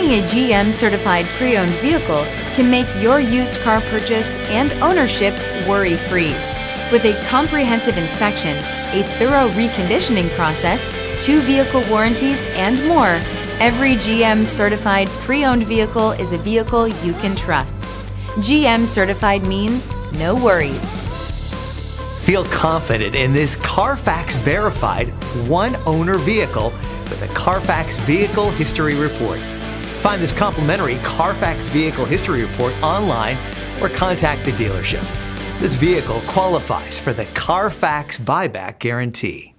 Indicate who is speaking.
Speaker 1: Owning a GM certified pre-owned vehicle can make your used car purchase and ownership worry-free. With a comprehensive inspection, a thorough reconditioning process, 2 vehicle warranties, and more, every GM certified pre-owned vehicle is a vehicle you can trust. GM certified means no worries.
Speaker 2: Feel confident in this Carfax verified one-owner vehicle with a Carfax Vehicle History Report. Find this complimentary Carfax Vehicle History Report online or contact the dealership. This vehicle qualifies for the Carfax Buyback Guarantee.